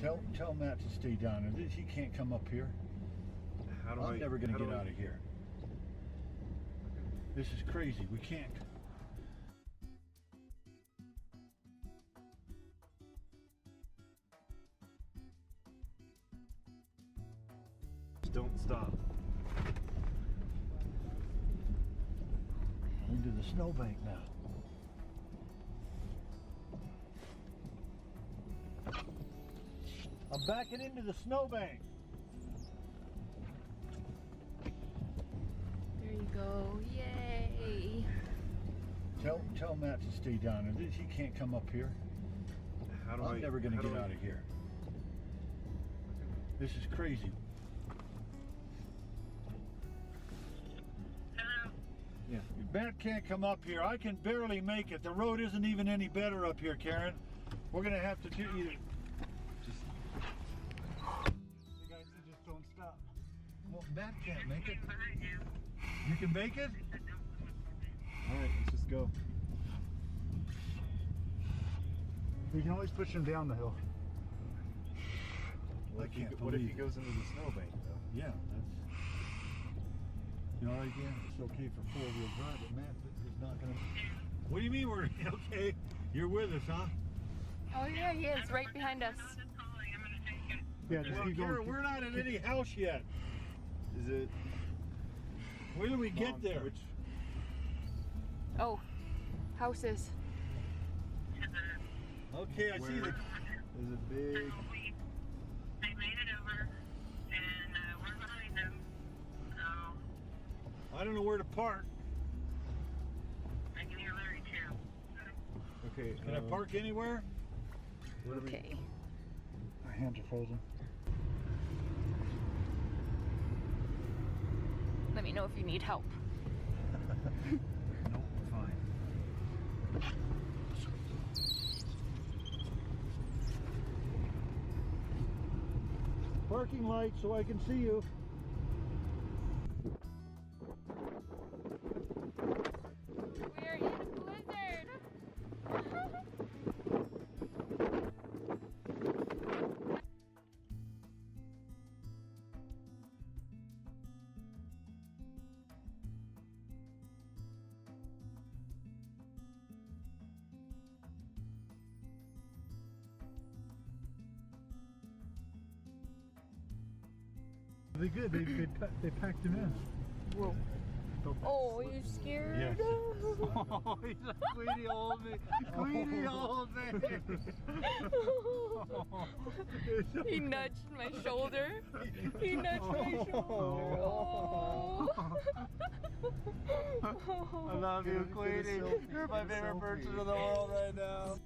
Tell Matt to stay down there. He can't come up here. I'm never going to get out of here. This is crazy. We can't. Don't stop. Into the snowbank now. I'm backing into the snowbank. There you go. Yay. Tell Matt to stay down there. He can't come up here. I'm never going to get out of here. This is crazy. Yeah, Matt can't come up here. I can barely make it. The road isn't even any better up here, Karen. We're gonna have to do either. You guys just don't stop. Well, Matt can't make it. You can make it? All right, let's just go. You can always push him down the hill. What if he goes into the snowbank, though? Yeah, that's. You know, again, it's okay for four-wheel drive, but Matt is not gonna. What do you mean we're okay? You're with us, huh? Oh yeah, he is right behind us. Yeah, just keep going. We're not at any house yet. Is it? Where do we get there? Oh, houses. Okay, I see the. There's a big. They made it over, and we're behind them. So. I don't know where to park. I can hear Larry too. Okay. Can I park anywhere? Okay. My hands are frozen. Let me know if you need help. Nope, we're fine. Parking light so I can see you. We're in a blizzard. They good. They packed him in. Whoa. Oh, are you scared? Yes. Oh, he's like, Queenie, hold me. Queenie, hold me. He nudged my shoulder. He nudged my shoulder. Oh. I love you, Queenie. You're my favorite person in the world right now.